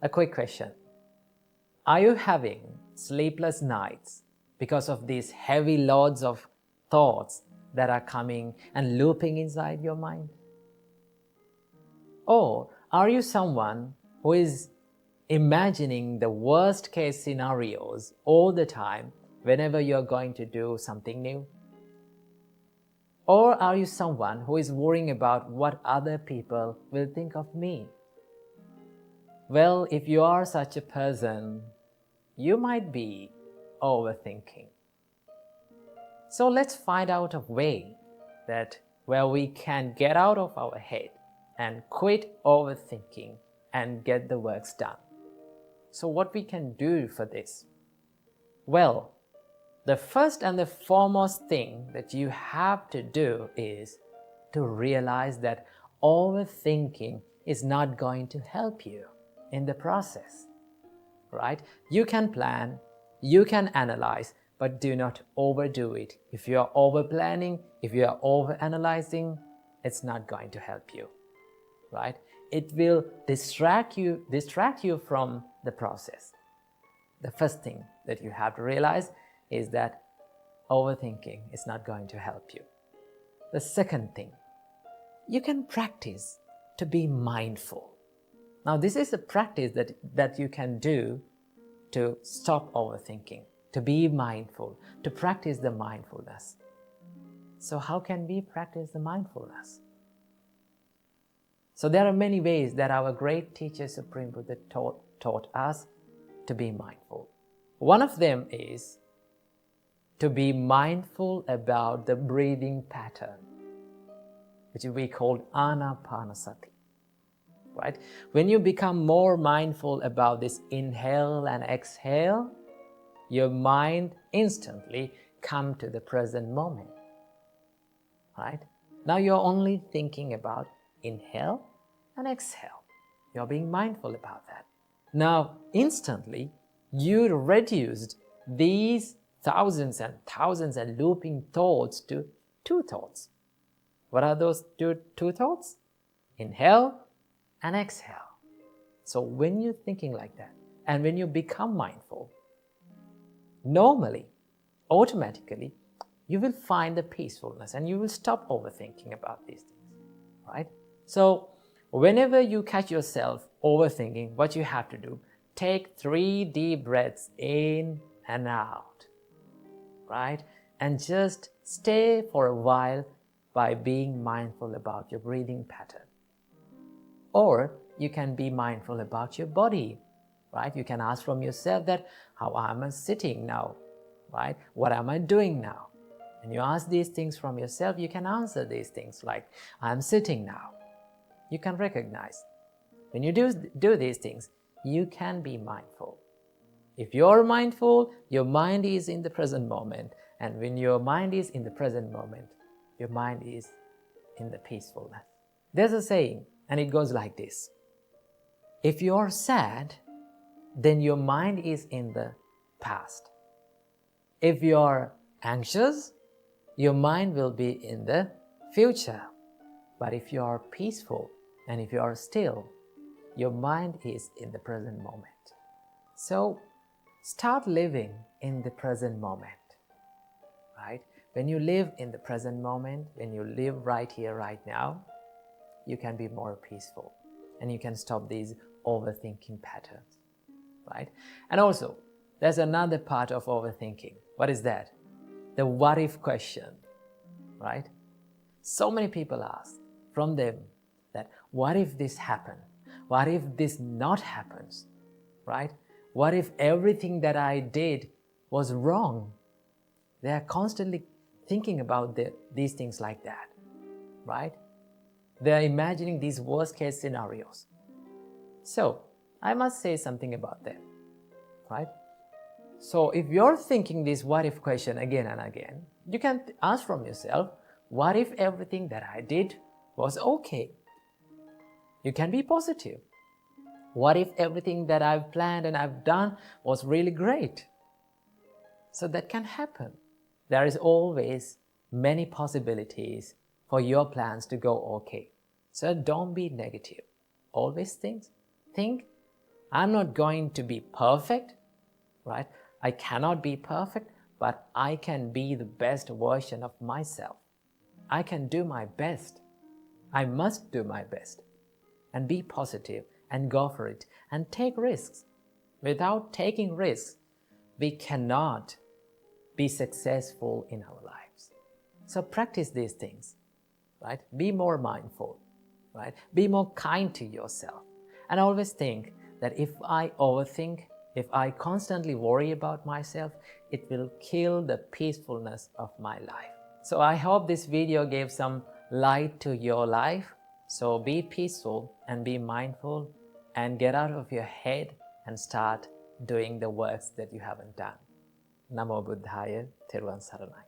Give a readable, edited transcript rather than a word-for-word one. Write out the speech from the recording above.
A quick question. Are you having sleepless nights because of these heavy loads of thoughts that are coming and looping inside your mind? Or are you someone who is imagining the worst case scenarios all the time whenever you're going to do something new? Or are you someone who is worrying about what other people will think of me? Well, if you are such a person, you might be overthinking. So let's find out a way that where we can get out of our head and quit overthinking and get the works done. So what we can do for this? Well, the first and the foremost thing that you have to do is to realize that overthinking is not going to help you in the process, right? You can plan, you can analyze, but do not overdo it. If you are over-planning, if you are over-analyzing, it's not going to help you, right? It will distract you from the process. The first thing that you have to realize is that overthinking is not going to help you. The second thing, you can practice to be mindful. Now, this is a practice that you can do to stop overthinking, to be mindful, to practice the mindfulness. So how can we practice the mindfulness? So there are many ways that our great teacher Supreme Buddha taught us to be mindful. One of them is to be mindful about the breathing pattern, which we call Anapanasati, right? When you become more mindful about this inhale and exhale, your mind instantly comes to the present moment, right? Now you're only thinking about inhale and exhale. You're being mindful about that. Now, instantly, you reduced these thousands and thousands and looping thoughts to two thoughts. What are those two thoughts? Inhale and exhale. So when you're thinking like that, and when you become mindful, normally, automatically, you will find the peacefulness and you will stop overthinking about these things, right? So whenever you catch yourself overthinking, what you have to do, take 3 deep breaths in and out, right? And just stay for a while by being mindful about your breathing pattern. Or you can be mindful about your body, right? You can ask from yourself that, how am I sitting now, right? What am I doing now? When you ask these things from yourself, you can answer these things like, I'm sitting now. You can recognize. When you do these things, you can be mindful. If you're mindful, your mind is in the present moment. And when your mind is in the present moment, your mind is in the peacefulness. There's a saying, and it goes like this. If you're sad, then your mind is in the past. If you're anxious, your mind will be in the future. But if you are peaceful and if you are still, your mind is in the present moment. So start living in the present moment, right? When you live in the present moment, when you live right here, right now, you can be more peaceful and you can stop these overthinking patterns, right? And also, there's another part of overthinking. What is that? The what if question, right? So many people ask from them that, what if this happened? What if this not happens, right? What if everything that I did was wrong? They are constantly thinking about these things like that, right? They are imagining these worst case scenarios. So, I must say something about them, right? So, if you're thinking this what if question again and again, you can ask from yourself, what if everything that I did was okay? You can be positive. What if everything that I've planned and I've done was really great? So that can happen. There is always many possibilities for your plans to go okay. So don't be negative. Always think, I'm not going to be perfect, right? I cannot be perfect, but I can be the best version of myself. I can do my best. I must do my best. And be positive and go for it and take risks. Without taking risks, we cannot be successful in our lives. So practice these things, right? Be more mindful, right? Be more kind to yourself. And always think that if I overthink, if I constantly worry about myself, it will kill the peacefulness of my life. So I hope this video gave some light to your life. So be peaceful and be mindful and get out of your head and start doing the works that you haven't done. Namo Buddhaya, Thiruvon Saranai.